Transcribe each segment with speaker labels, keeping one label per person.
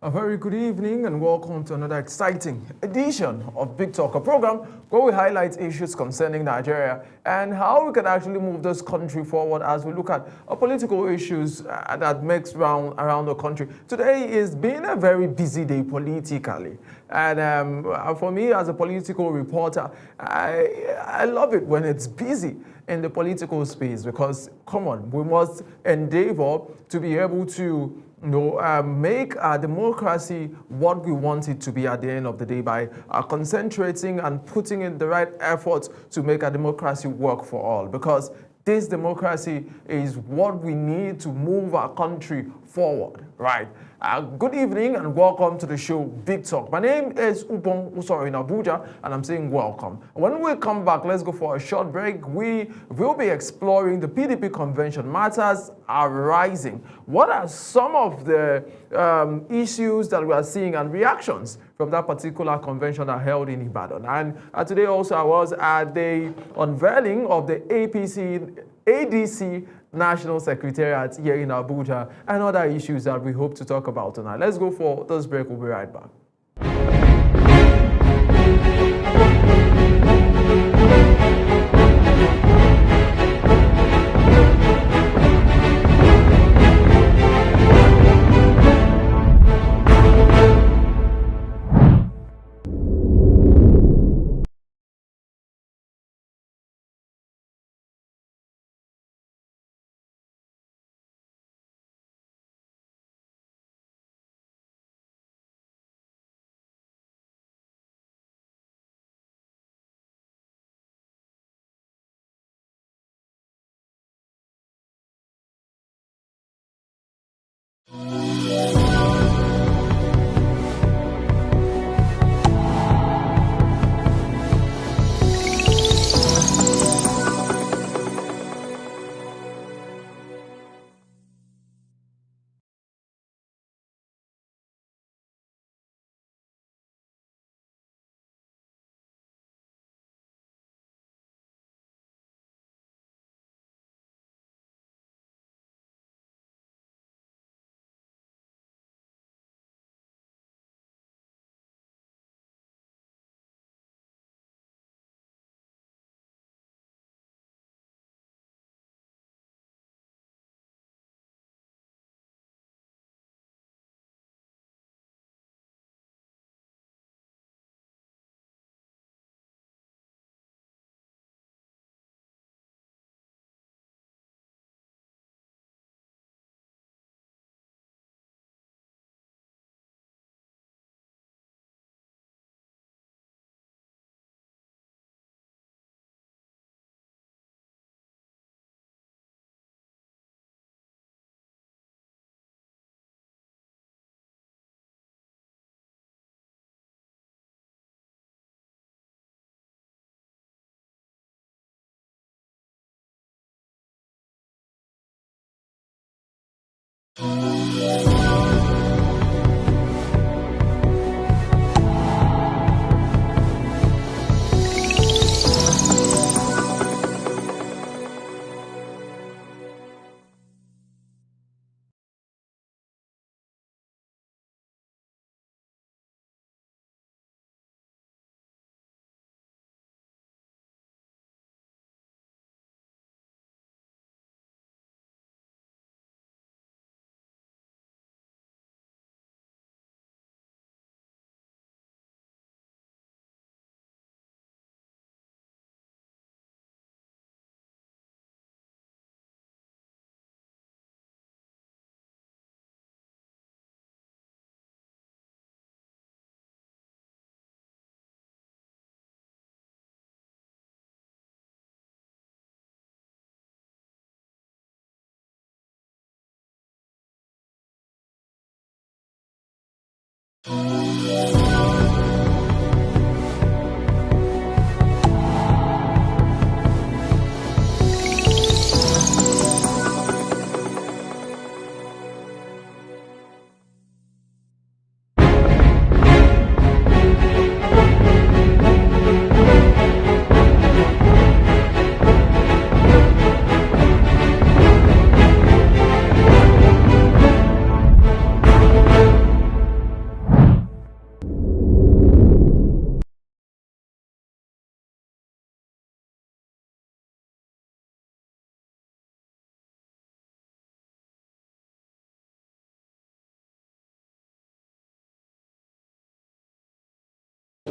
Speaker 1: A very good evening and welcome to another exciting edition of Big Talk, a program where we highlight issues concerning Nigeria and how we can actually move this country forward as we look at political issues that makes round around the country. Today is been a very busy day politically, and for me as a political reporter, I love it when it's busy in the political space because, come on, we must endeavor to be able to make our democracy what we want it to be at the end of the day by concentrating and putting in the right efforts to make our democracy work for all. Because this democracy is what we need to move our country forward, right? Good evening and welcome to the show Big Talk. My name is Upong Usoro in Abuja and I'm saying welcome. When we come back, let's go for a short break. We will be exploring the PDP convention. Matters are rising. What are some of the issues that we are seeing and reactions from that particular convention that held in Ibadan? And today also I was at the unveiling of the ADC National Secretariat here in Abuja and other issues that we hope to talk about tonight. Let's go for this break. We'll be right back.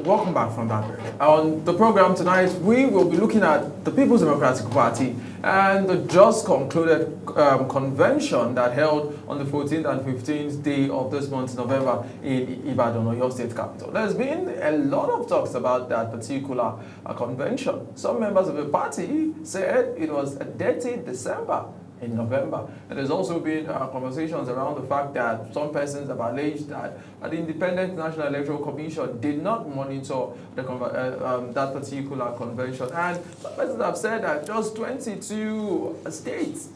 Speaker 1: Welcome back from that break. On the program tonight, we will be looking at the People's Democratic Party and the just concluded convention that held on the 14th and 15th day of this month, November, in Ibadan, Oyo State Capital. There's been a lot of talks about that particular convention. Some members of the party said it was a dirty December in November. And there's also been conversations around the fact that some persons have alleged that the Independent National Electoral Commission did not monitor the that particular convention. And some persons have said that just 22 states,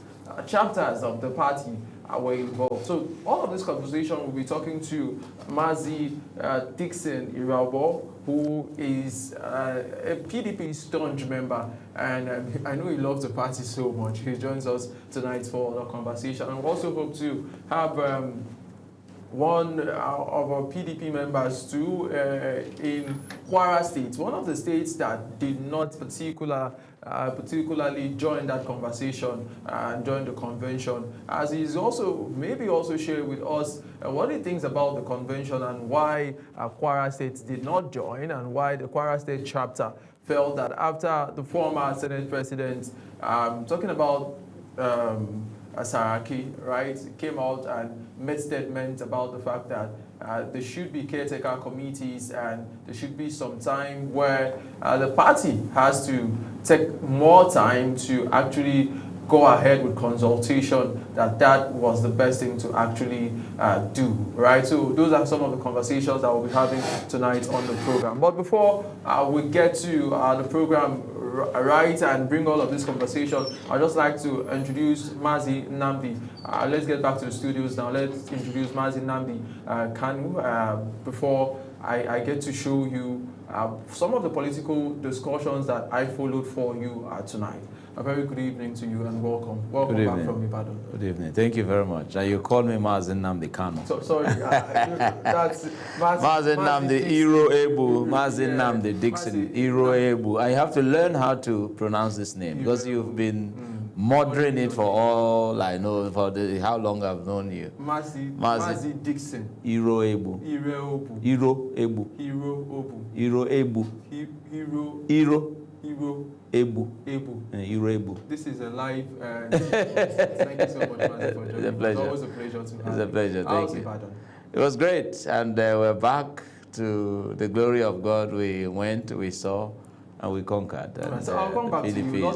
Speaker 1: chapters of the party were involved. So all of this conversation, we'll be talking to Mazi Dixon Iraubo, who is a PDP staunch member, and I know he loves the party so much. He joins us tonight for the conversation. And we also hope to have one of our PDP members too in Kwara State, one of the states that did not particularly join that conversation and join the convention, as he's also maybe also share with us what he thinks about the convention and why Kwara State did not join, and why the Kwara State chapter felt that after the former Senate President, talking about Saraki, right, came out and made statements about the fact that there should be caretaker committees and there should be some time where the party has to take more time to actually go ahead with consultation, that was the best thing to actually do, right? So those are some of the conversations that we'll be having tonight on the program. But before we get to the program right and bring all of this conversation, I'd just like to introduce Mazi Nnamdi. Let's get back to the studios now. Let's introduce Mazi Nnamdi Kanu before I get to show you some of the political discussions that I followed for you tonight. A very good evening to you and welcome. Welcome back from Ibadan.
Speaker 2: Good evening. Thank you very much. You call me Mazi Nnamdi Kanu.
Speaker 1: Sorry, that's
Speaker 2: Mazi Nnamdi Iraubo, Mazi Nnamdi Dixon Iraubo. I have to learn how to pronounce this name because you've been murdering it for all I know, for how long I've known you.
Speaker 1: Mazi Dixon
Speaker 2: Iraubo. Iraubo. Iraubo.
Speaker 1: This is a live. Thank you so much, Mazi, for joining.
Speaker 2: It's a pleasure.
Speaker 1: It's always a pleasure to have you.
Speaker 2: It's a pleasure. Thank you.
Speaker 1: Ibadan?
Speaker 2: It was great, and we're back to the glory of God. We went, we saw, and we conquered. And,
Speaker 1: so I'll come back to you.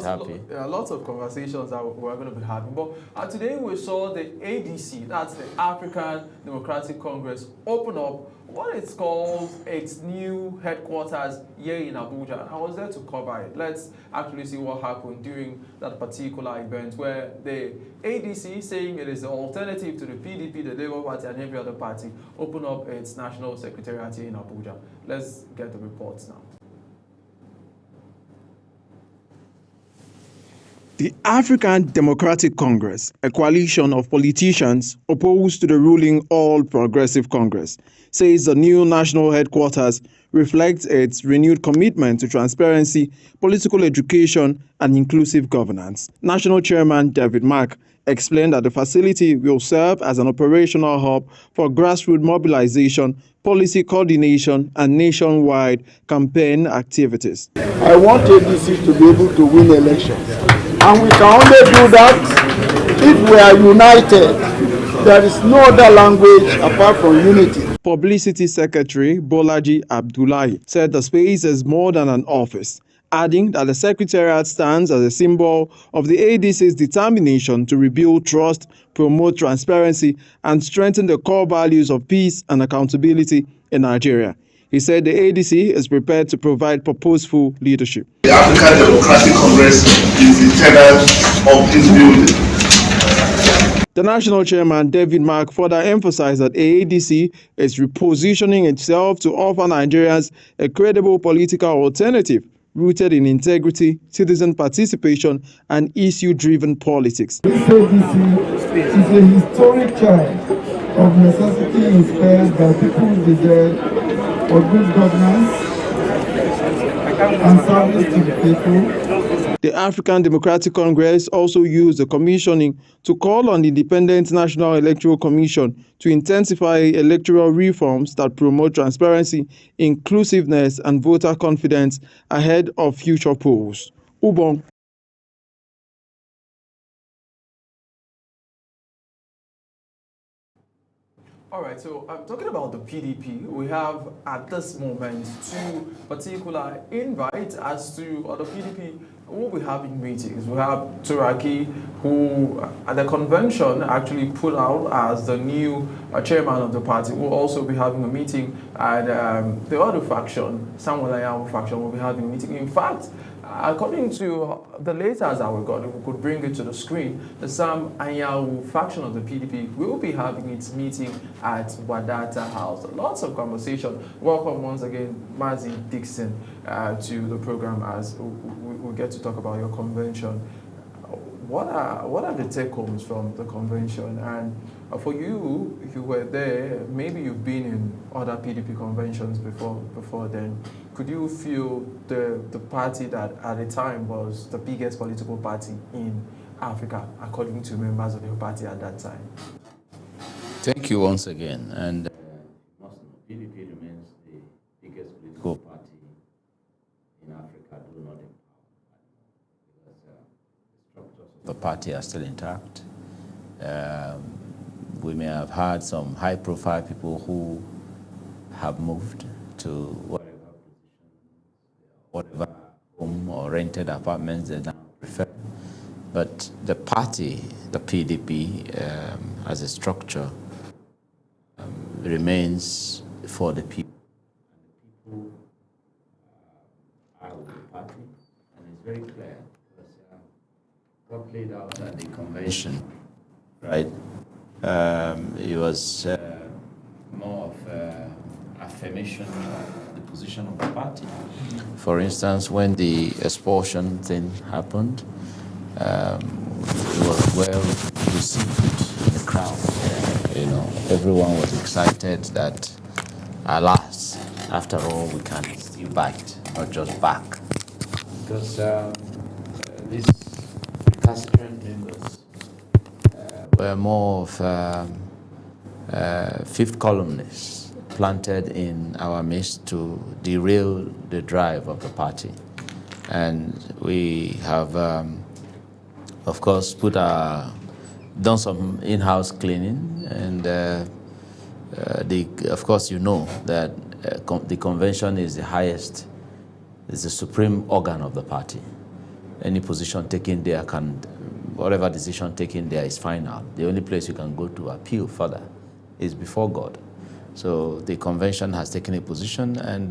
Speaker 1: Lots of conversations that we're going to be having. But today we saw the ADC, that's the African Democratic Congress, open up what it's called its new headquarters here in Abuja. And I was there to cover it. Let's actually see what happened during that particular event where the ADC, saying it is the alternative to the PDP, the Labour Party, and every other party, open up its national secretariat here in Abuja. Let's get the reports now.
Speaker 3: The African Democratic Congress, a coalition of politicians opposed to the ruling All Progressive Congress, says the new national headquarters reflects its renewed commitment to transparency, political education, and inclusive governance. National Chairman David Mark explained that the facility will serve as an operational hub for grassroots mobilization, policy coordination, and nationwide campaign activities.
Speaker 4: I want ADC to be able to win elections. And we can only do that if we are united. There is no other language apart from unity.
Speaker 3: Publicity Secretary Bolaji Abdullahi said the space is more than an office, adding that the Secretariat stands as a symbol of the ADC's determination to rebuild trust, promote transparency, and strengthen the core values of peace and accountability in Nigeria. He said the ADC is prepared to provide purposeful leadership.
Speaker 5: The African Democratic Congress is the tenant of this building.
Speaker 3: The national chairman, David Mark, further emphasized that AADC is repositioning itself to offer Nigerians a credible political alternative rooted in integrity, citizen participation, and issue-driven politics.
Speaker 4: This ADC is a historic child of necessity inspired by people's desire for good governance and service to the people.
Speaker 3: The African Democratic Congress also used the commissioning to call on the Independent National Electoral Commission to intensify electoral reforms that promote transparency, inclusiveness, and voter confidence ahead of future polls. Ubong.
Speaker 1: All right, so talking about the PDP, we have at this moment two particular invites as to the PDP will be having meetings. We have Turaki, who at the convention actually put out as the new chairman of the party, will also be having a meeting, and the other faction, Samuel Ayawu faction, will be having a meeting. In fact, according to the letters that we got, if we could bring it to the screen, the Sam Anyanwu faction of the PDP will be having its meeting at Wadata House. Lots of conversation. Welcome once again, Mazi Dixon, to the program as we get to talk about your convention. What are the take-homes from the convention? And for you, if you were there, maybe you've been in other PDP conventions before then. Could you feel the party that at the time was the biggest political party in Africa, according to members of your party at that time?
Speaker 2: Thank you once again. And PDP remains the biggest political party in Africa, do not empower. Because the structures of the party are still intact. We may have had some high-profile people who have moved to whatever home or rented apartments they now prefer. But the party, the PDP, as a structure, remains for the people. And the people are with the party, and it's very clear. Because what played out at the convention, right? It was more of affirmation of the position of the party. For instance, when the expulsion thing happened, it was well received in the crowd. You know, everyone was excited that, alas, after all, we can still bite, not just back. Because these recalcitrant members were more of fifth columnists planted in our midst to derail the drive of the party. And we have, of course, done some in-house cleaning, and of course you know that the convention is the highest, is the supreme organ of the party. Any position taken there whatever decision taken there is final. The only place you can go to appeal further is before God. So the convention has taken a position, and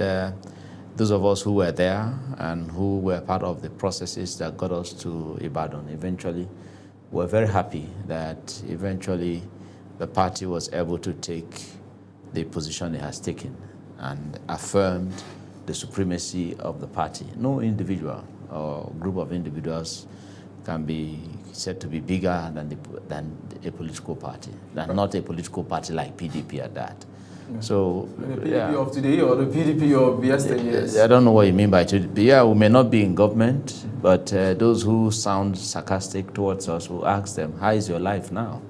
Speaker 2: those of us who were there and who were part of the processes that got us to Ibadan eventually were very happy that eventually the party was able to take the position it has taken and affirmed the supremacy of the party. No individual or group of individuals can be said to be bigger than a political party, than not a political party like PDP at that.
Speaker 1: Yeah.
Speaker 2: So
Speaker 1: the PDP of today or the PDP of yesterday?
Speaker 2: I don't know what you mean by today. Yeah, we may not be in government, but those who sound sarcastic towards us will ask them, how is your life now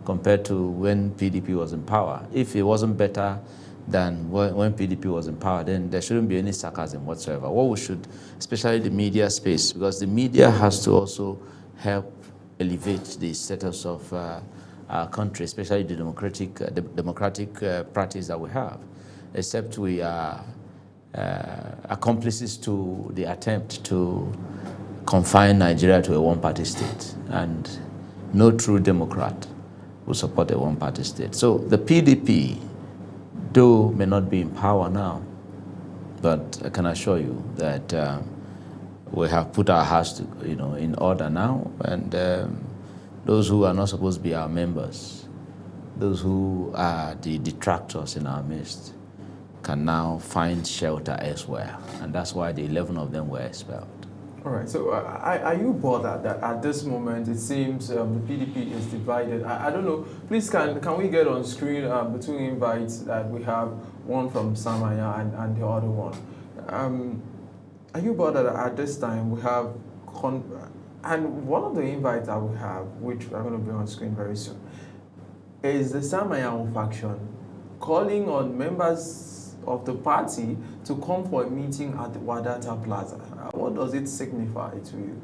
Speaker 2: compared to when PDP was in power? If it wasn't better than when PDP was in power, then there shouldn't be any sarcasm whatsoever. What we should, especially the media space, because the media has to also help elevate the status of our country, especially the democratic practice that we have, except we are accomplices to the attempt to confine Nigeria to a one-party state, and no true Democrat will support a one-party state. So the PDP, though may not be in power now, but I can assure you that we have put our house in order now, and those who are not supposed to be our members, those who are the detractors in our midst, can now find shelter elsewhere, and that's why the 11 of them were expelled.
Speaker 1: All right, so are you bothered that at this moment it seems the PDP is divided? I don't know, please can we get on screen the two invites that we have, one from Samaya and the other one. Are you bothered that at this time we have and one of the invites that we have, which we're going to bring on screen very soon, is the Sam Anyanwu faction calling on members of the party to come for a meeting at the Wadata Plaza. What does it signify to you?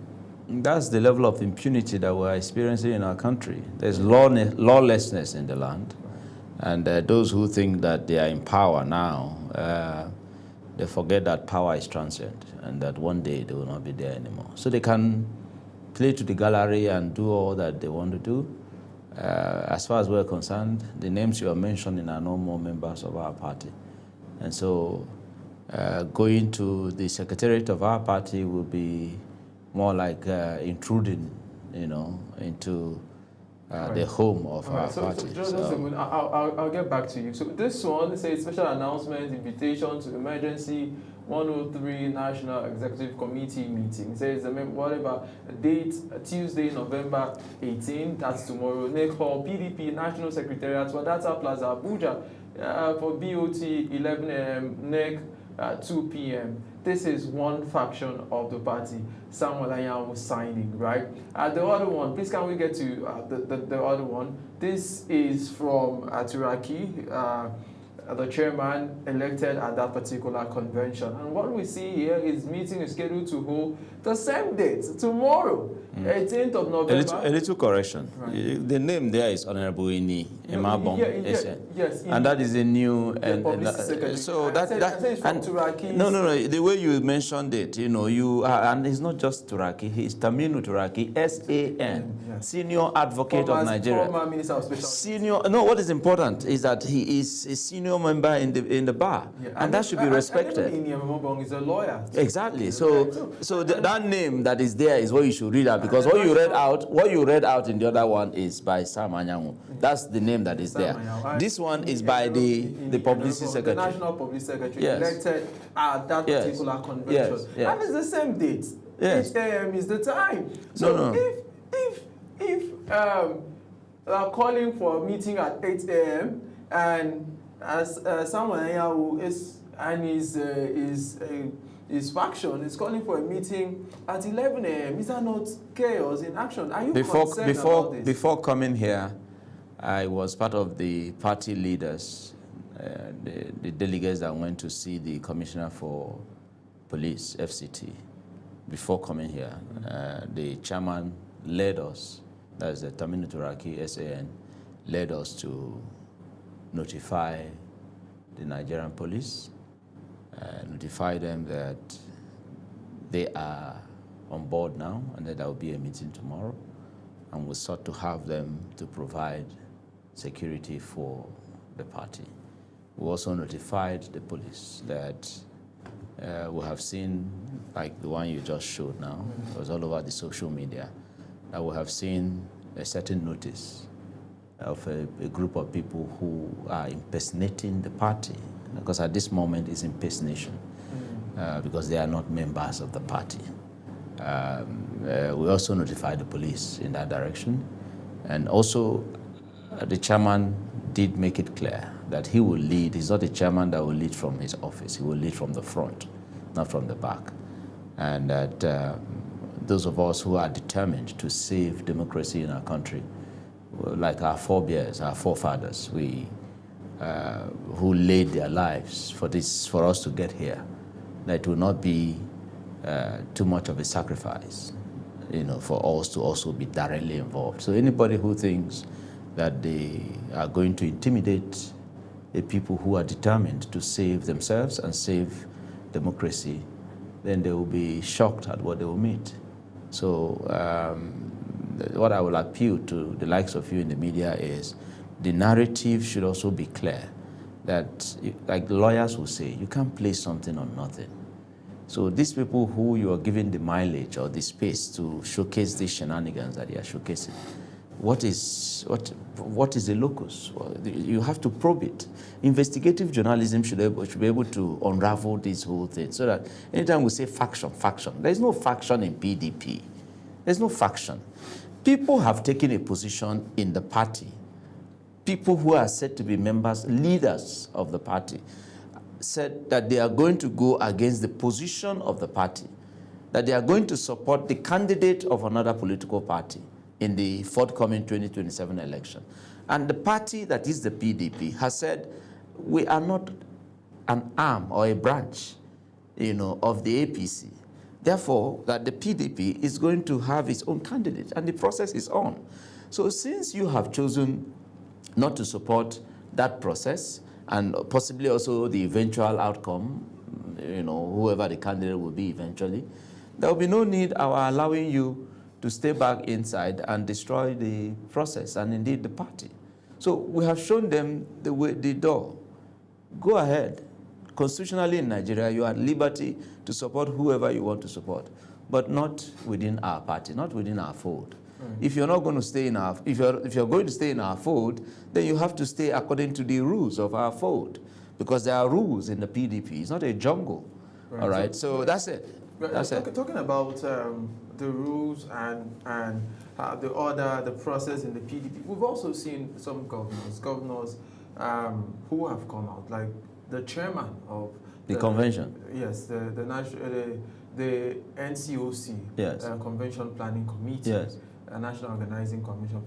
Speaker 2: That's the level of impunity that we're experiencing in our country. There's lawlessness in the land. And those who think that they are in power now, they forget that power is transient and that one day they will not be there anymore. So they can play to the gallery and do all that they want to do. As far as we're concerned, the names you are mentioning are no more members of our party. And so going to the secretariat of our party will be more like intruding, into the home of our party.
Speaker 1: I'll get back to you. So this one says special announcement, invitation to emergency 103 National Executive Committee meeting. It says whatever date, Tuesday, November 18, that's tomorrow. NEC Hall, PDP National Secretariat, Wadata Plaza, Abuja, for BOT 11 a.m., NEC 2 p.m. This is one faction of the party. Samuel Anyanwu signing, right? The other one, please can we get to the other one? This is from Turaki, the chairman elected at that particular convention. And what we see here is meeting is scheduled to hold the same date, tomorrow, 18th of November.
Speaker 2: A little correction. Right. The name there is Honorable Ini Emabong.
Speaker 1: Yes.
Speaker 2: And that is a new...
Speaker 1: so Turaki.
Speaker 2: No. The way you mentioned it, and it's not just Turaki, he's Taminu Turaki, S.A.N., Senior Advocate of Nigeria.
Speaker 1: Former Minister of Special...
Speaker 2: Senior... No, what is important is that he is a senior member in the bar, and that should be respected.
Speaker 1: Ini Emabong is a lawyer.
Speaker 2: Exactly. So that name that is there is what you should read out, because what you read out in the other one is by Sam Anyanwu. That's the name that is there. This one is by the publicity secretary.
Speaker 1: The National Publicity Secretary elected at that particular convention. And it's the same date. 8 a.m. is the time. So if calling for a meeting at 8 a.m. and as Samuel Anyanwu his faction is calling for a meeting at 11 a.m. Is that not chaos in action? Are you concerned about this?
Speaker 2: Before coming here, I was part of the party leaders, the delegates that went to see the Commissioner for Police, FCT. Before coming here, the chairman led us, that's the Taminu Turaki, S.A.N., led us to notify the Nigerian police, notify them that they are on board now and that there will be a meeting tomorrow, and we sought to have them to provide security for the party. We also notified the police that we have seen, like the one you just showed now, it was all over the social media, that we have seen a certain notice of a group of people who are impersonating the party, because at this moment it's impersonation, because they are not members of the party. We also notified the police in that direction, and also the chairman did make it clear that he will lead. He's not a chairman that will lead from his office. He will lead from the front, not from the back. And that those of us who are determined to save democracy in our country, like our forebears, our forefathers, who laid their lives for us to get here, that it will not be too much of a sacrifice, for us to also be directly involved. So anybody who thinks that they are going to intimidate the people who are determined to save themselves and save democracy, then they will be shocked at what they will meet. So what I will appeal to the likes of you in the media is the narrative should also be clear, that, like the lawyers will say, you can't place something on nothing. So these people who you are giving the mileage or the space to showcase these shenanigans that they are showcasing, what is the locus? Well, you have to probe it. Investigative journalism should be able to unravel this whole thing, so that anytime we say faction, there's no faction in PDP. There's no faction. People have taken a position in the party. People who are said to be members, leaders of the party, said that they are going to go against the position of the party. that they are going to support the candidate of another political party in the forthcoming 2027 election. And the party that is the PDP has said, we are not an arm or a branch, of the APC. Therefore, that the PDP is going to have its own candidate, and the process is on. So since you have chosen not to support that process, and possibly also the eventual outcome, whoever the candidate will be eventually, there will be no need our allowing you to stay back inside and destroy the process and indeed the party. So we have shown them the door. Go ahead. Constitutionally in Nigeria, you are at liberty to support whoever you want to support, but not within our party, not within our fold. If you're not going to stay in our, if you're going to stay in our fold, then you have to stay according to the rules of our fold, because there are rules in the PDP. It's not a jungle. Right. All right. So that's it. That's it.
Speaker 1: Talking about the rules and the order, the process in the PDP, we've also seen some governors who have come out, like the chairman of
Speaker 2: the convention.
Speaker 1: Yes, the NCOC,
Speaker 2: yes.
Speaker 1: Convention Planning Committee.
Speaker 2: Yes.
Speaker 1: National Organizing Commission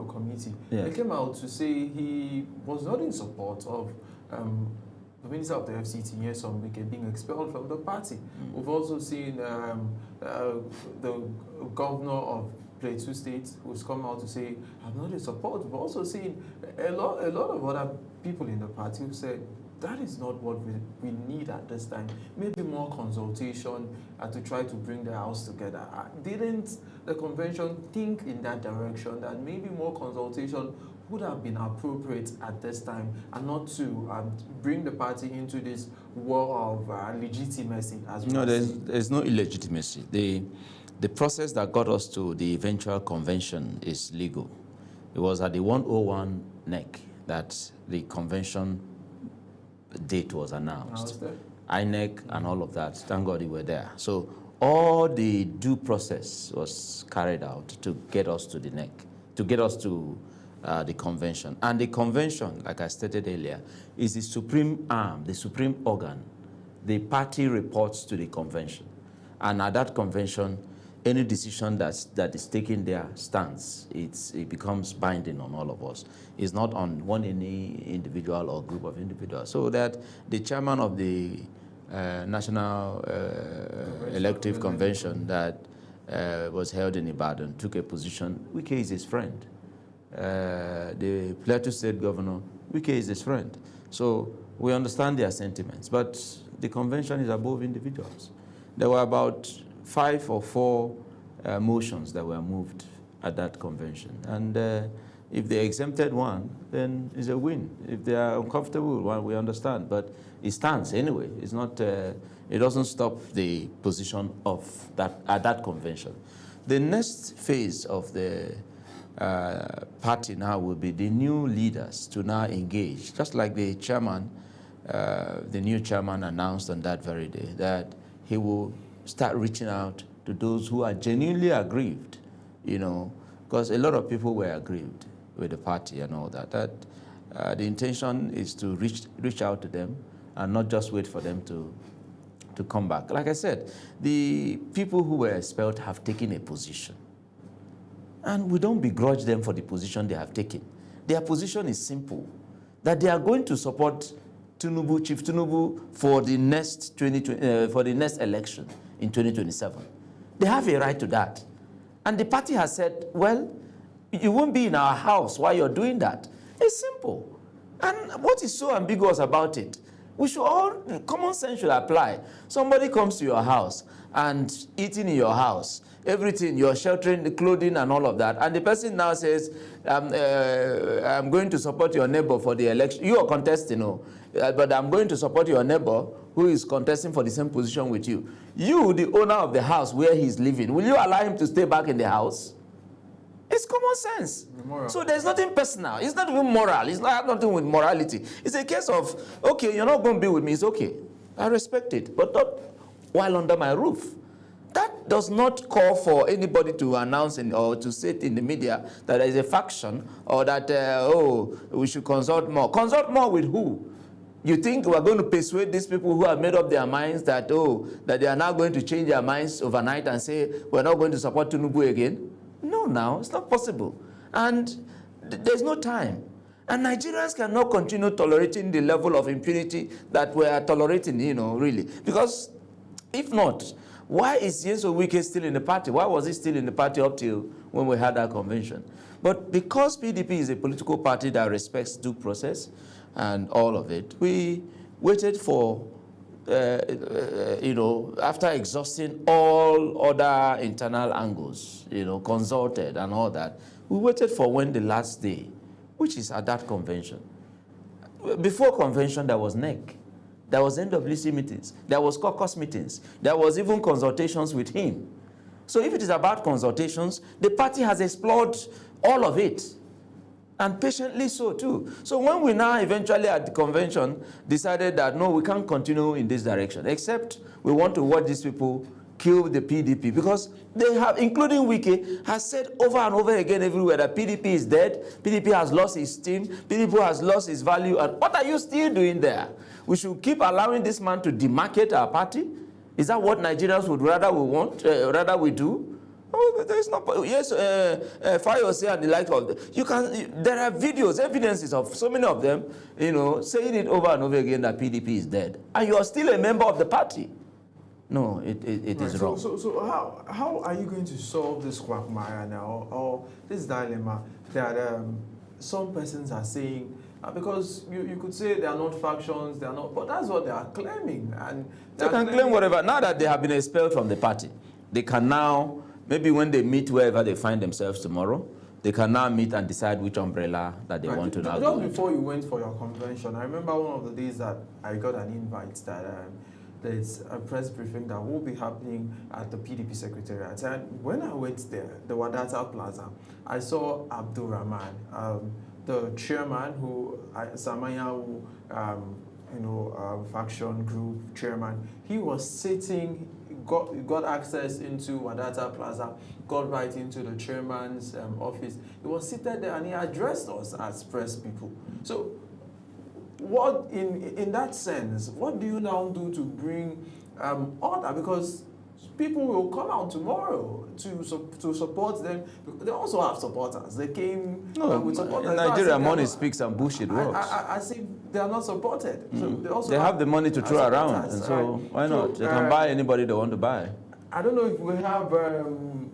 Speaker 1: Committee.
Speaker 2: Yes.
Speaker 1: He came out to say he was not in support of the Minister of the FCT, Nyesom Wike, being expelled from the party. We've also seen the governor of Plateau State, who's come out to say, I'm not in support. We've also seen a lot of other people in the party who said, that is not what we need at this time. Maybe more consultation to try to bring the house together. Didn't the convention think in that direction, that maybe more consultation would have been appropriate at this time, and not to bring the party into this war of legitimacy? As
Speaker 2: no, there's no illegitimacy. The process that got us to the eventual convention is legal. It was at the 101 NEC that the convention date was announced. INEC and all of that. Thank God you were there. So all the due process was carried out to get us to the NEC, to get us to the convention. And the convention, like I stated earlier, is the supreme arm, the supreme organ. The party reports to the convention. And at that convention, any decision that is taken there stands. It becomes binding on all of us. It's not on any individual or group of individuals. So that the chairman of the National Elective Convention that was held in Ibadan took a position. Wike is his friend. The Plateau State Governor, Wike is his friend. So we understand their sentiments, but the convention is above individuals. There were about 5 or 4 motions that were moved at that convention. And if they exempted one, then it's a win. If they are uncomfortable, well, we understand. But it stands anyway. It's not, it doesn't stop the position of that at that convention. The next phase of the party now will be the new leaders to now engage, just like the chairman, the new chairman announced on that very day, that he will start reaching out to those who are genuinely aggrieved, because a lot of people were aggrieved with the party and all that. The intention is to reach out to them and not just wait for them to come back. Like I said, the people who were expelled have taken a position. And we don't begrudge them for the position they have taken. Their position is simple, that they are going to support Tinubu, Chief Tinubu, for the next election in 2027. They have a right to that. And the party has said, well, you won't be in our house while you're doing that. It's simple. And what is so ambiguous about it? We should all, common sense should apply. Somebody comes to your house and eating in your house, everything, you're sheltering, the clothing and all of that, and the person now says, I'm going to support your neighbor for the election. You are contesting, but I'm going to support your neighbor who is contesting for the same position with you. You, the owner of the house where he's living, will you allow him to stay back in the house? It's common sense. So there's nothing personal. It's not even moral. It's not nothing with morality. It's a case of, okay, you're not going to be with me. It's okay. I respect it. But not while under my roof. That does not call for anybody to announce or to say it in the media that there is a faction or that, we should consult more. Consult more with who? You think we're going to persuade these people who have made up their minds that, that they are now going to change their minds overnight and say, we're not going to support Tinubu again? No, now, it's not possible. And there's no time. And Nigerians cannot continue tolerating the level of impunity that we are tolerating, really. Because if not, why is Nyesom Wike still in the party? Why was he still in the party up till when we had that convention? But because PDP is a political party that respects due process and all of it, we waited for, after exhausting all other internal angles, consulted and all that, we waited for when the last day, which is at that convention. Before convention, there was NEC. There was NWC meetings. There was caucus meetings. There was even consultations with him. So if it is about consultations, the party has explored all of it. And patiently so too. So when we now eventually at the convention decided that no, we can't continue in this direction, except we want to watch these people kill the PDP, because they have, including Wike, has said over and over again everywhere that PDP is dead, PDP has lost its steam, PDP has lost its value, and what are you still doing there? We should keep allowing this man to demarcate our party? Is that what Nigerians would rather we do? Oh, there is not. Yes, Fayose and the like of there are videos, evidences of so many of them, saying it over and over again that PDP is dead, and you are still a member of the party. No, it is wrong.
Speaker 1: So how are you going to solve this quagmire now, or this dilemma that some persons are saying? Because you could say they are not factions, they are not, but that's what they are claiming. And
Speaker 2: they can claim whatever. Now that they have been expelled from the party, they can now, maybe when they meet wherever they find themselves tomorrow, they can now meet and decide which umbrella that they want to now
Speaker 1: Just
Speaker 2: do.
Speaker 1: before you went for your convention, I remember one of the days that I got an invite that there's a press briefing that will be happening at the PDP Secretariat. And when I went there, the Wadata Plaza, I saw Abdul Rahman, the chairman Samanya, faction group chairman. He was sitting, got access into Wadata Plaza, got right into the chairman's office. He was seated there and he addressed us as press people. So what, in that sense, what do you now do to bring order? Because people will come out tomorrow to support them. They also have supporters. They came with supporters.
Speaker 2: In Nigeria, money speaks and bullshit works.
Speaker 1: I see they are not supported. So
Speaker 2: they have the money to throw around, and so why not? They can buy anybody they want to buy.
Speaker 1: I don't know if we have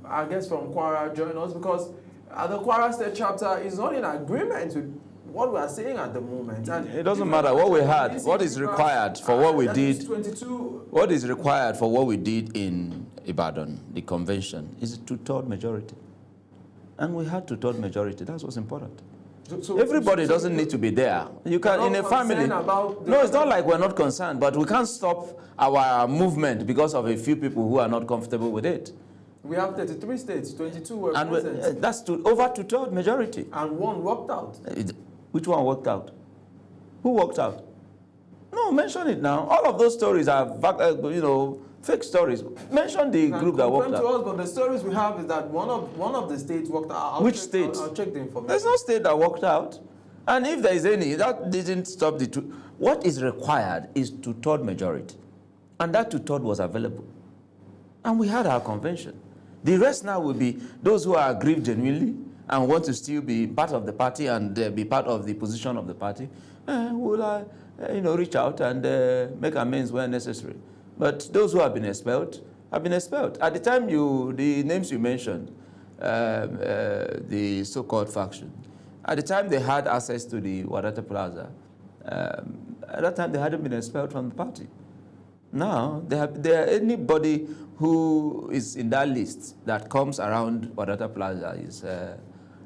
Speaker 1: our guest from Kwara join us, because the Kwara State chapter is not in agreement with what we are saying at the moment. And
Speaker 2: it doesn't matter what we had. What is required for what we did?
Speaker 1: 22. What
Speaker 2: is required for what we did in Ibadan, the convention, is a 2/3 majority, and we had 2/3 majority. That's what's important. So everybody doesn't need to be there. You can in a family. No, it's not like we're not concerned, but we can't stop our movement because of a few people who are not comfortable with it.
Speaker 1: We have 33 states, 22 were
Speaker 2: and
Speaker 1: present.
Speaker 2: That's over 2/3 majority.
Speaker 1: And one walked out.
Speaker 2: Which one walked out? Who walked out? No, mention it now. All of those stories are, fake stories. Mention the group that walked out.
Speaker 1: To us, but the stories we have is that one of the states walked out.
Speaker 2: Which state?
Speaker 1: I'll check the information.
Speaker 2: There's no state that walked out. And if there is any, that didn't stop the two. What is required is 2/3 majority. And that 2/3 was available. And we had our convention. The rest now will be those who are aggrieved genuinely and want to still be part of the party and be part of the position of the party, will reach out and make amends where necessary. But those who have been expelled have been expelled. At the time the names you mentioned, the so-called faction, at the time they had access to the Wadata Plaza, at that time they hadn't been expelled from the party. Now, anybody who is in that list that comes around Wadata Plaza is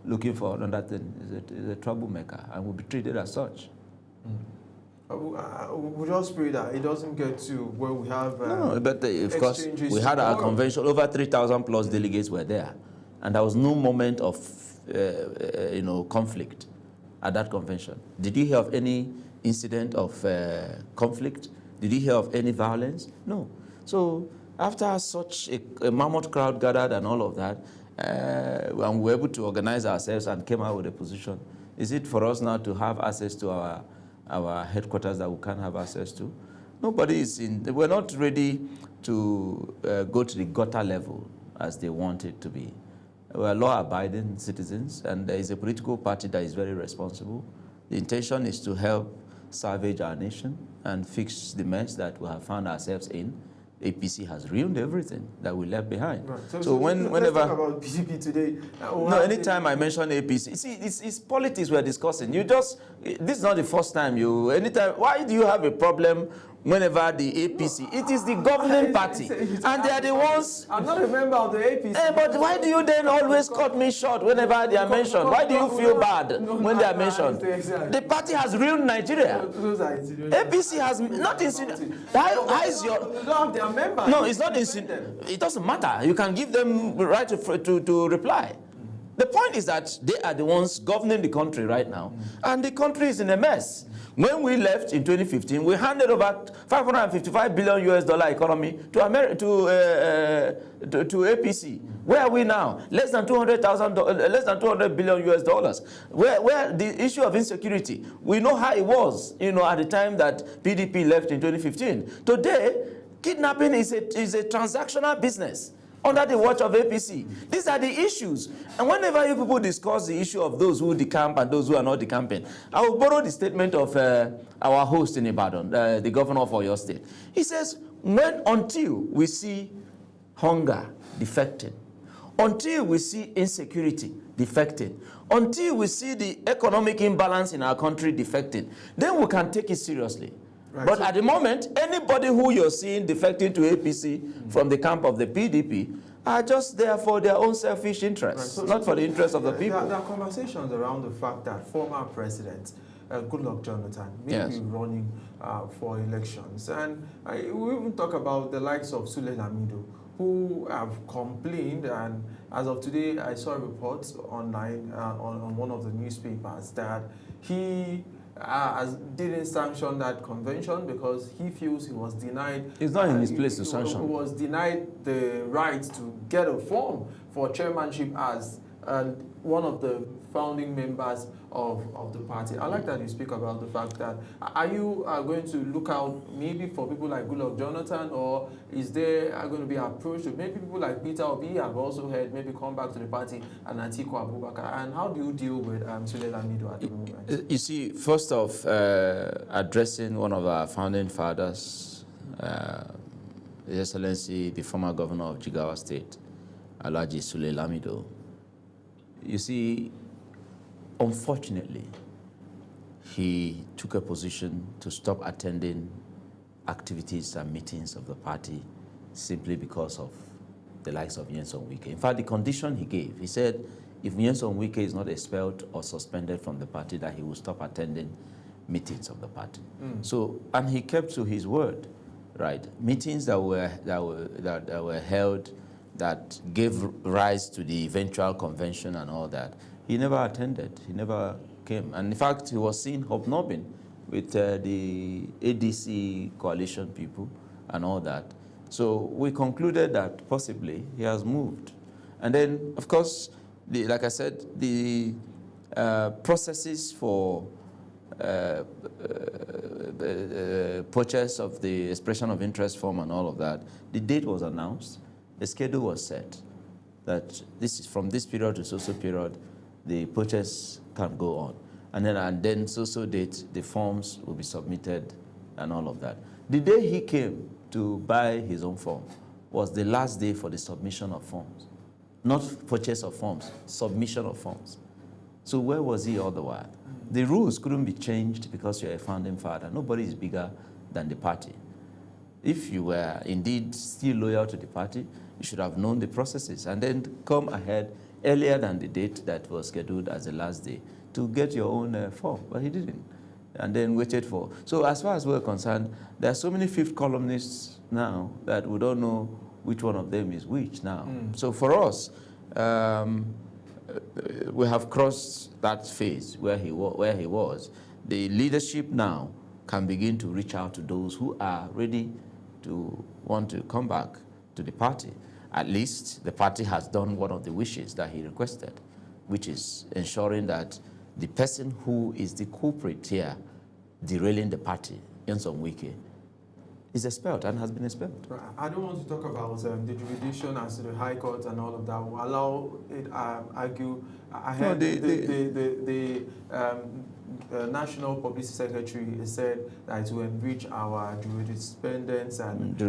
Speaker 2: looking for another thing, is a troublemaker and will be treated as such.
Speaker 1: We just pray that it doesn't get to where we have
Speaker 2: no, but of course, we had our convention, over 3,000 plus delegates were there, and there was no moment of conflict at that convention. Did you hear of any incident of conflict? Did you hear of any violence? No. So after such a mammoth crowd gathered and all of that, and we were able to organize ourselves and came out with a position, is it for us now to have access to our our headquarters that we can't have access to. Nobody is in, we're not ready to go to the gutter level as they want it to be. We're law-abiding citizens, and there is a political party that is very responsible. The intention is to help salvage our nation and fix the mess that we have found ourselves in. APC has ruined everything that we left behind.
Speaker 1: Right.
Speaker 2: So whenever...
Speaker 1: Let's talk about PDP today.
Speaker 2: No, anytime I mention APC, see, it's politics we're discussing. This is not the first time why do you have a problem whenever the APC, it is the governing party, and they are the ones...
Speaker 1: I'm not a member of the APC.
Speaker 2: But why do you then always cut me short whenever they are mentioned? Why do you feel bad when they are mentioned? The party has ruined Nigeria. APC has not insinuated. How is your...
Speaker 1: You don't have their members.
Speaker 2: No, it's not insinuated. It doesn't matter. You can give them the right to reply. The point is that they are the ones governing the country right now, and the country is in a mess. When we left in 2015, we handed over $555 billion US economy to APC. Where are we now? Less than $200 billion US dollars. Where the issue of insecurity, we know how it was, at the time that PDP left in 2015. Today, kidnapping is a transactional business under the watch of APC. These are the issues. And whenever you people discuss the issue of those who decamp and those who are not decamping, I will borrow the statement of our host in Ibadan, the governor of Oyo State. He says, until we see hunger defecting, until we see insecurity defecting, until we see the economic imbalance in our country defecting, then we can take it seriously. Right. But at the moment, anybody who you're seeing defecting to APC from the camp of the PDP are just there for their own selfish interests, not for the interests of the people.
Speaker 1: There are conversations around the fact that former President Goodluck Jonathan may be running for elections. And we even talk about the likes of Sule Lamido, who have complained, and as of today, I saw reports online on one of the newspapers that he didn't sanction that convention because he feels he was denied.
Speaker 2: It's not in his place to sanction.
Speaker 1: He was denied the right to get a form for chairmanship as one of the founding members of the party. I like that you speak about the fact that are you going to look out maybe for people like Goodluck Jonathan, or is there going to be an approach to maybe people like Peter Obi have also heard maybe come back to the party, and Atiku Abubakar, and how do you deal with Sule Lamido at the moment?
Speaker 2: You see, first off, addressing one of our founding fathers, His Excellency, the former governor of Jigawa State, Alhaji Sule Lamido. You see, unfortunately, he took a position to stop attending activities and meetings of the party simply because of the likes of Nyesom Wike. In fact, the condition he gave, he said, if Nyesom Wike is not expelled or suspended from the party, that he will stop attending meetings of the party. So, and he kept to his word, right? Meetings that were held that gave rise to the eventual convention and all that, he never attended, he never came. And in fact, he was seen hobnobbing with the ADC coalition people and all that. So we concluded that possibly he has moved. And then, of course, like I said, the processes for purchase of the expression of interest form and all of that, the date was announced. The schedule was set that this is from this period to so period, the purchase can go on. And then so date, the forms will be submitted and all of that. The day he came to buy his own form was the last day for the submission of forms. Not purchase of forms, submission of forms. So where was he all the while? The rules couldn't be changed because you're a founding father. Nobody is bigger than the party. If you were indeed still loyal to the party, you should have known the processes and then come ahead earlier than the date that was scheduled as the last day to get your own form. But he didn't. And then waited for. So as far as we're concerned, there are so many fifth columnists now that we don't know which one of them is which now. So for us, we have crossed that phase where he was. The leadership now can begin to reach out to those who are ready to want to come back to the party. At least the party has done one of the wishes that he requested, which is ensuring that the person who is the culprit here derailing the party, Nyesom Wike, is expelled and has been expelled.
Speaker 1: I don't want to talk about the jurisdiction as to the High Court and all of that. We'll allow it argue. I heard the National Publicity Secretary said that it will enrich our jurisprudence and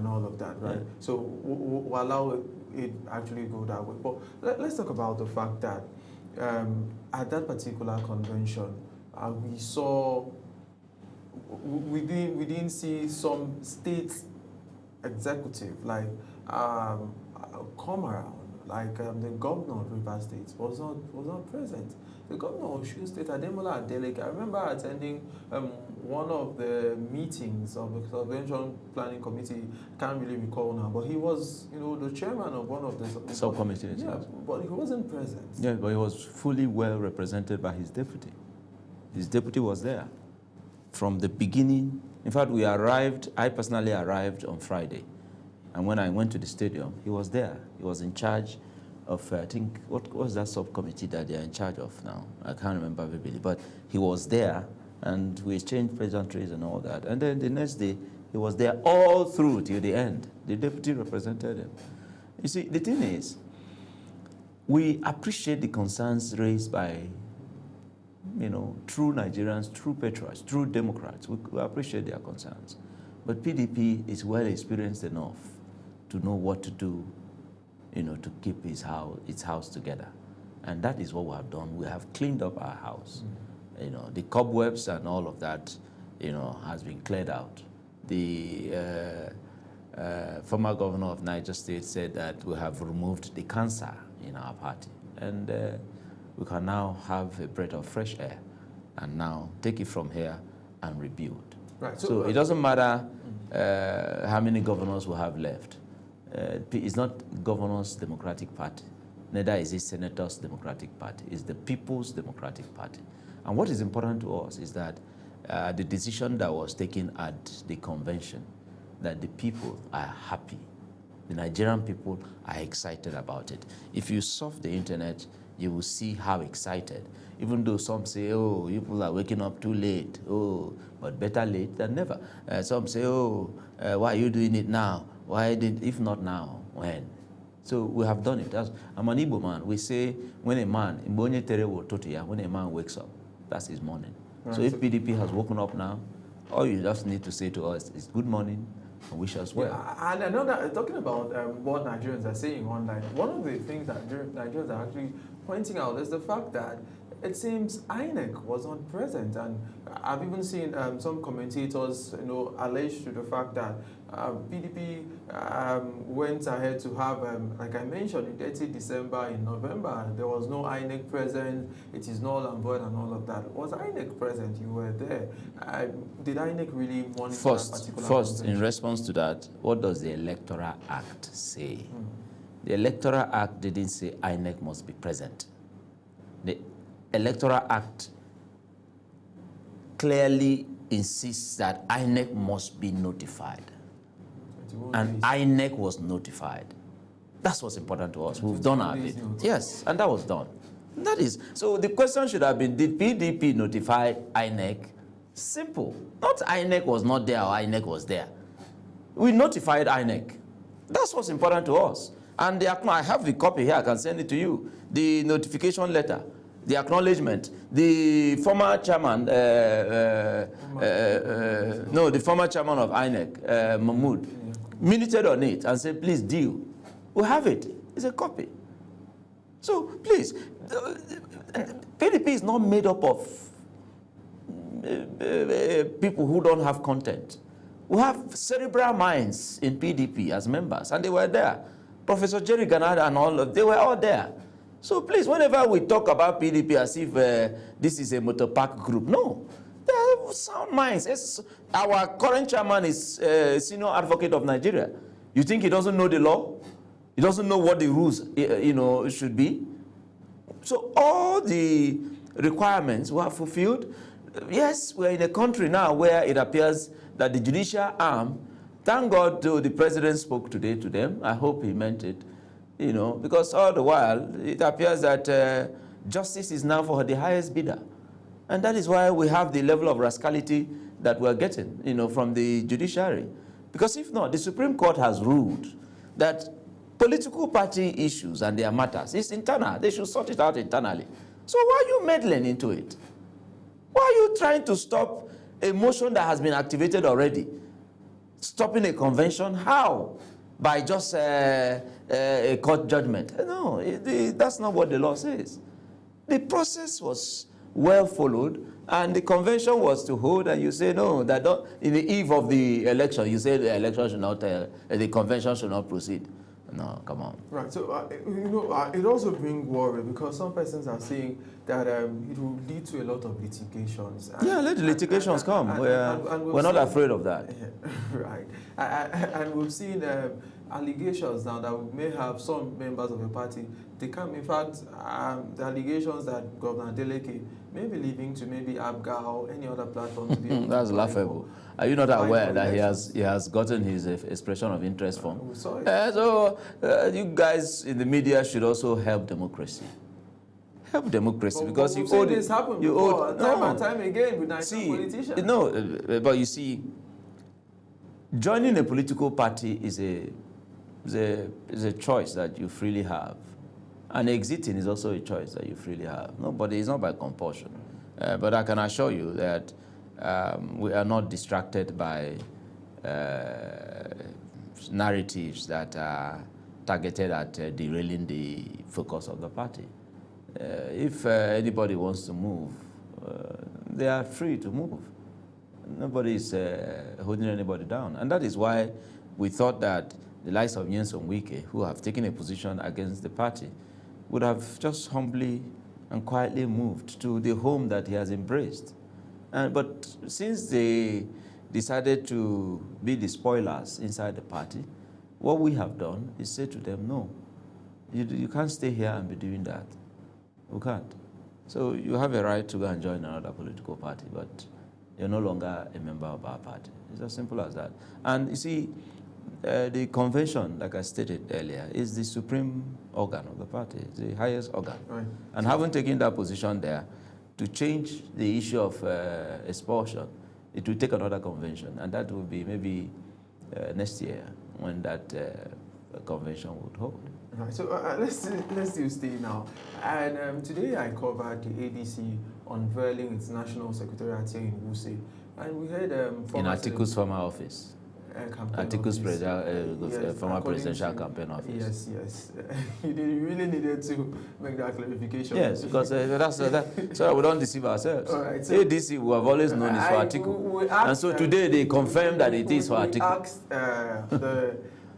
Speaker 1: all of that, right? Yeah. So we'll allow it actually go that way. But let's talk about the fact that at that particular convention, we saw, we didn't see some state executive like come around, like the governor of Rivers State was not present. The governor of Osun State, Ademola Adeleke, I remember attending one of the meetings of the Convention Planning Committee. Can't really recall now, but he was, the chairman of one of the
Speaker 2: subcommittees.
Speaker 1: Yeah, but he wasn't present.
Speaker 2: Yeah, but he was fully well represented by his deputy. His deputy was there from the beginning. In fact, I personally arrived on Friday. And when I went to the stadium, he was there. He was in charge of, I think, what was that subcommittee that they're in charge of now? I can't remember vividly, but he was there, and we exchanged pleasantries and all that. And then the next day, he was there all through till the end. The deputy represented him. You see, the thing is, we appreciate the concerns raised by, true Nigerians, true patriots, true Democrats. We appreciate their concerns. But PDP is well experienced enough to know what to do, to keep its house together. And that is what we have done. We have cleaned up our house. The cobwebs and all of that, has been cleared out. The former governor of Niger State said that we have removed the cancer in our party. And we can now have a breath of fresh air and now take it from here and rebuild.
Speaker 1: Right.
Speaker 2: So it doesn't matter how many governors we have left. It's not Governor's Democratic Party, neither is it Senator's Democratic Party. It's the People's Democratic Party. And what is important to us is that the decision that was taken at the convention, that the people are happy. The Nigerian people are excited about it. If you surf the internet, you will see how excited. Even though some say, oh, people are waking up too late. Oh, but better late than never. Some say, oh, why are you doing it now? If not now, when? So we have done it. I'm an Igbo man. We say when a man wakes up, that's his morning. Right. So if PDP has woken up now, all you just need to say to us is good morning and wish us well.
Speaker 1: Yeah, and I know that talking about what Nigerians are saying online, one of the things that Nigerians are actually pointing out is the fact that it seems INEC was not present, and I've even seen some commentators, allege to the fact that PDP went ahead to have, like I mentioned, in 30 December, in November, there was no INEC present, it is null and void and all of that. Was INEC present? You were there. Did INEC really want that particular
Speaker 2: First, in response to that, what does the Electoral Act say? The Electoral Act didn't say INEC must be present. The Electoral Act clearly insists that INEC must be notified. And INEC was notified. That's what's important to us. We've done our bit. Yes, and that was done. That is, so the question should have been, did PDP notify INEC? Simple. Not INEC was not there or INEC was there. We notified INEC. That's what's important to us. And I have the copy here, I can send it to you. The notification letter, the acknowledgement, the former chairman, the former chairman of INEC, Mahmoud, minuted on it and said, please deal. We have it. It's a copy. So please, PDP is not made up of people who don't have content. We have cerebral minds in PDP as members, and they were there. Professor Jerry Ganada and all of, they were all there. So please, whenever we talk about PDP as if this is a motor park group, no. They are sound minds. Our current chairman is senior advocate of Nigeria. You think he doesn't know the law? He doesn't know what the rules, should be? So all the requirements were fulfilled. Yes, we're in a country now where it appears that the judicial arm, thank God the president spoke today to them. I hope he meant it, because all the while it appears that justice is now for the highest bidder. And that is why we have the level of rascality that we're getting, from the judiciary. Because if not, the Supreme Court has ruled that political party issues and their matters is internal. They should sort it out internally. So why are you meddling into it? Why are you trying to stop a motion that has been activated already? Stopping a convention? How? By just a court judgment? No, that's not what the law says. The process was well followed, and the convention was to hold, and you say no, that don't, in the eve of the election, you say the election should not, the convention should not proceed. No, come on.
Speaker 1: Right. So it also brings worry because some persons are saying that it will lead to a lot of litigations.
Speaker 2: Yeah, let the litigations come. We're not afraid of that.
Speaker 1: Right. And we've seen allegations now that we may have some members of the party. They come. In fact, the allegations that Governor Adeleke may be leaving to maybe APGA or any other platform. To be able
Speaker 2: That's
Speaker 1: to
Speaker 2: laughable. Are you not aware that he has gotten his expression of interest from? So you guys in the media should also help democracy. Help democracy, because
Speaker 1: you owe this happened before, time and time again with Nigerian politicians.
Speaker 2: No, but you see, joining a political party is a choice that you freely have. And exiting is also a choice that you freely have. Nobody, it's not by compulsion. But I can assure you that we are not distracted by narratives that are targeted at derailing the focus of the party. If anybody wants to move, they are free to move. Nobody is holding anybody down. And that is why we thought that the likes of Nyesom Wike, who have taken a position against the party, would have just humbly and quietly moved to the home that he has embraced. But since they decided to be the spoilers inside the party, what we have done is say to them, no, you can't stay here and be doing that. We can't. So you have a right to go and join another political party, but you're no longer a member of our party. It's as simple as that. And you see, the convention, like I stated earlier, is the supreme organ of the party, the highest organ.
Speaker 1: Right.
Speaker 2: And having taken that position there, to change the issue of expulsion, it will take another convention, and that will be maybe next year when that convention would hold.
Speaker 1: Right. So let's do stay now. And today I covered the ADC unveiling its national secretariat here in Wuse, and we heard
Speaker 2: in Atiku's former office. Atiku's former presidential campaign office.
Speaker 1: Yes. You really needed to make that clarification.
Speaker 2: Yes, because so we don't deceive ourselves.
Speaker 1: Right, so
Speaker 2: ADC, we have always known is for Atiku. And so today they confirm that it is for Atiku.
Speaker 1: We asked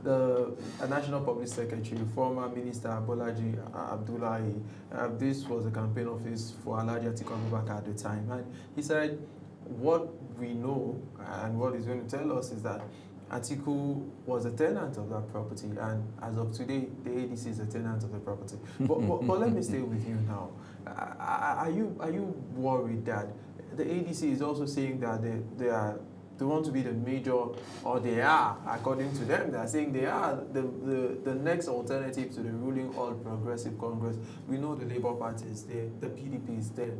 Speaker 1: the National Public Secretary, former Minister Bolaji Abdullahi, this was a campaign office for Alhaji Atiku Abubakar at the time, and he said what we know and what he's going to tell us is that Atiku was a tenant of that property, and as of today, the ADC is a tenant of the property. But let me stay with you now. Are you worried that the ADC is also saying that they want to be the major, or they are, according to them, they are saying they are the next alternative to the ruling All Progressive Congress? We know the Labour Party is there, the PDP is there.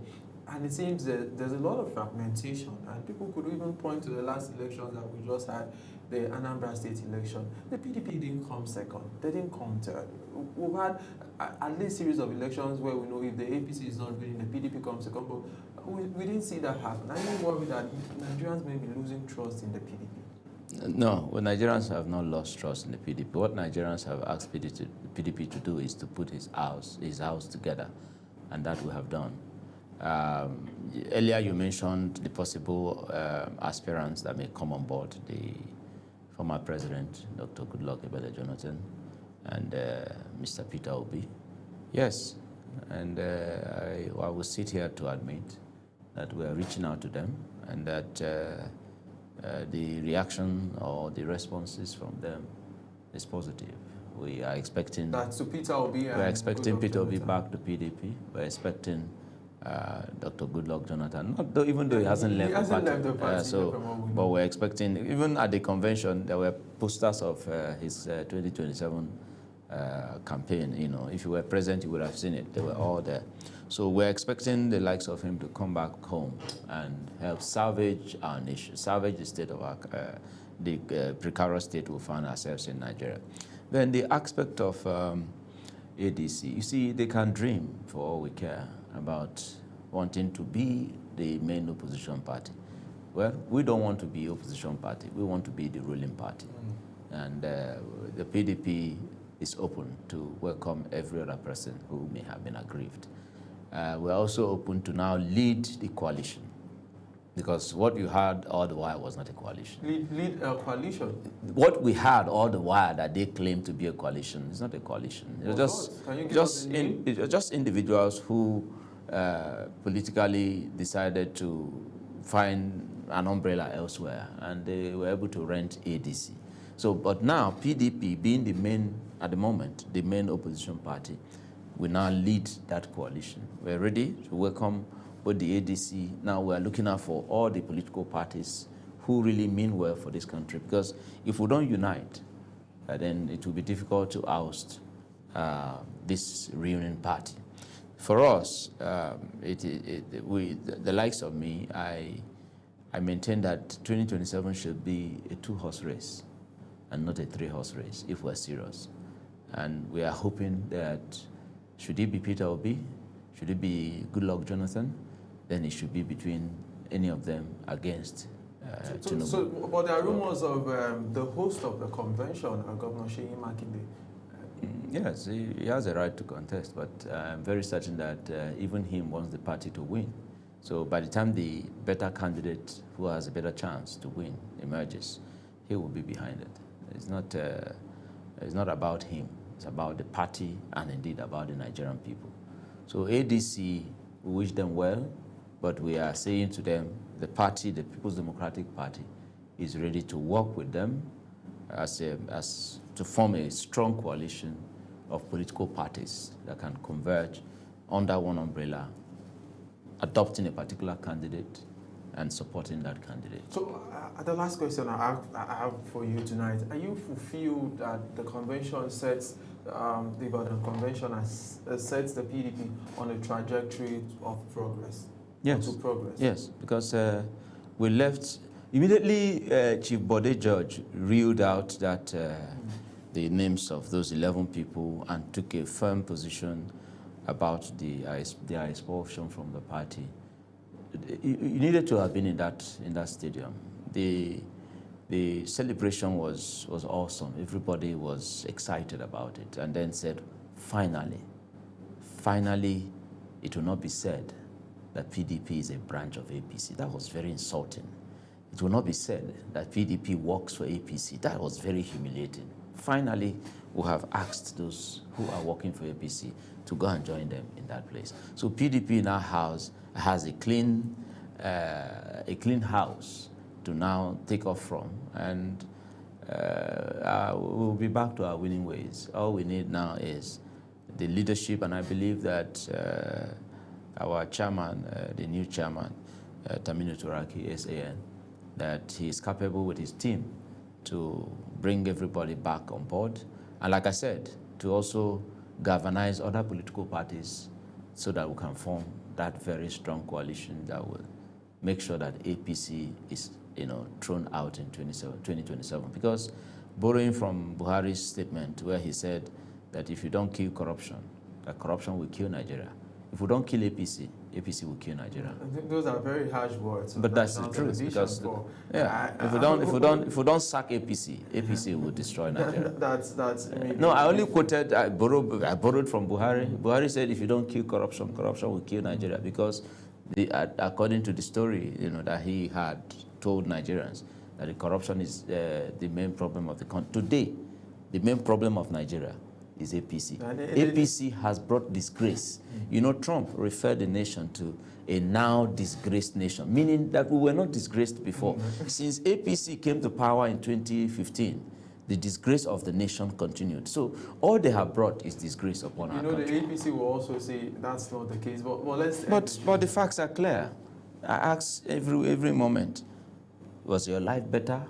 Speaker 1: And it seems that there's a lot of fragmentation, and people could even point to the last election that we just had, the Anambra State election. The PDP didn't come second, they didn't come third. We've had at least a series of elections where we know if the APC is not winning, the PDP comes second, but we didn't see that happen. Are you worried that Nigerians may be losing trust in the PDP?
Speaker 2: No, well, Nigerians have not lost trust in the PDP. What Nigerians have asked PDP to do is to put his house together, and that we have done. Earlier you mentioned the possible aspirants that may come on board, the former president, Dr. Goodluck Ebele Jonathan, and Mr. Peter Obi. Yes, and I will sit here to admit that we are reaching out to them, and that the reaction or the responses from them is positive. We are expecting...
Speaker 1: That's to Peter Obi.
Speaker 2: We are expecting Peter Obi back to PDP. We're expecting Dr. Goodluck Jonathan, even though he hasn't left the party. But we're expecting, even at the convention, there were posters of his 2027 campaign. If you were present, you would have seen it. They were all there. So we're expecting the likes of him to come back home and help salvage our nation, salvage the state of the precarious state we find ourselves in Nigeria. Then the aspect of ADC, you see, they can dream for all we care about wanting to be the main opposition party. Well, we don't want to be opposition party. We want to be the ruling party. And the PDP is open to welcome every other person who may have been aggrieved. We're also open to now lead the coalition, because what you had all the while was not a coalition.
Speaker 1: Lead a coalition?
Speaker 2: What we had all the while that they claim to be a coalition is not a coalition. It was just individuals who politically decided to find an umbrella elsewhere, and they were able to rent ADC. So, but now PDP, being the main, at the moment, the main opposition party, will now lead that coalition. We're ready to welcome both the ADC. Now we're looking out for all the political parties who really mean well for this country, because if we don't unite, then it will be difficult to oust this reunion party. For us, the likes of me, I maintain that 2027 should be a 2-horse race and not a 3-horse race if we're serious. And we are hoping that should it be Peter Obi, should it be Goodluck Jonathan, then it should be between any of them against Tinubu.
Speaker 1: But there are rumors of the host of the convention, Governor Seyi Makinde.
Speaker 2: Yes, he has a right to contest, but I'm very certain that even him wants the party to win. So by the time the better candidate who has a better chance to win emerges, he will be behind it. It's not about him. It's about the party and indeed about the Nigerian people. So ADC, we wish them well, but we are saying to them, the party, the People's Democratic Party, is ready to work with them as to form a strong coalition of political parties that can converge under one umbrella, adopting a particular candidate and supporting that candidate.
Speaker 1: So the last question I have for you tonight, are you fulfilled that the convention sets, the Ibadan Convention sets the PDP on a trajectory of progress?
Speaker 2: Yes.
Speaker 1: To progress? Yes,
Speaker 2: because we left, immediately Chief Bode George reeled out that the names of those 11 people and took a firm position about their expulsion from the party. You needed to have been in that stadium. The celebration was awesome. Everybody was excited about it, and then said, finally, it will not be said that PDP is a branch of APC. That was very insulting. It will not be said that PDP works for APC. That was very humiliating. Finally, we have asked those who are working for APC to go and join them in that place. So PDP in our house has a clean house to now take off from, and we'll be back to our winning ways. All we need now is the leadership, and I believe that our chairman, the new chairman, Taminu Turaki, SAN, that he is capable with his team to bring everybody back on board. And like I said, to also galvanize other political parties so that we can form that very strong coalition that will make sure that APC is thrown out in 2027. Because borrowing from Buhari's statement where he said that if you don't kill corruption, that corruption will kill Nigeria. If we don't kill APC, APC will kill Nigeria.
Speaker 1: I think those are very harsh words.
Speaker 2: But that's the truth, because if we don't sack APC, APC will destroy Nigeria. No, I only quoted. I borrowed from Buhari. Buhari said, if you don't kill corruption, corruption will kill Nigeria, because according to the story, that he had told Nigerians, that the corruption is the main problem of the country. Today, the main problem of Nigeria is APC. APC has brought disgrace. Trump referred the nation to a now disgraced nation, meaning that we were not disgraced before. Since APC came to power in 2015, the disgrace of the nation continued. So all they have brought is disgrace upon our country.
Speaker 1: The APC will also say that's not the case,
Speaker 2: but the facts are clear. I ask every moment, was your life better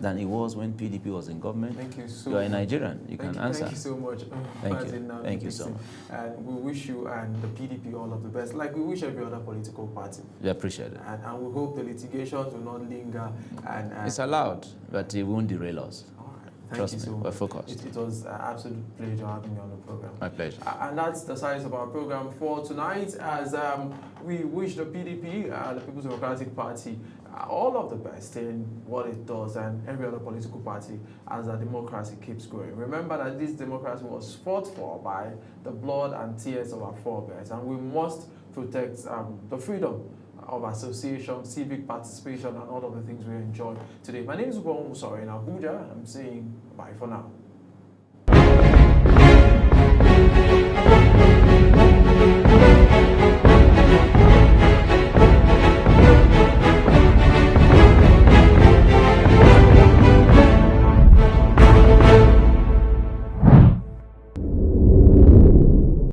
Speaker 2: than it was when PDP was in government.
Speaker 1: Thank you so
Speaker 2: You are a
Speaker 1: much.
Speaker 2: Nigerian. You can answer.
Speaker 1: Thank you so much.
Speaker 2: Thank you. Thank you so much.
Speaker 1: And we wish you and the PDP all of the best, like we wish every other political party.
Speaker 2: We appreciate it.
Speaker 1: And we hope the litigations will not linger. And
Speaker 2: It's allowed, but it won't derail us.
Speaker 1: Thank
Speaker 2: Trust
Speaker 1: you
Speaker 2: me,
Speaker 1: so
Speaker 2: we're
Speaker 1: much.
Speaker 2: focused.
Speaker 1: It was an absolute pleasure having you on the program.
Speaker 2: My pleasure.
Speaker 1: And that's the size of our program for tonight, as we wish the PDP, the People's Democratic Party, all of the best in what it does, and every other political party as our democracy keeps growing. Remember that this democracy was fought for by the blood and tears of our forebears, and we must protect the freedom of association, civic participation, and all of the things we enjoy today. My name is Ubon Musori in Abuja. I'm saying bye for now.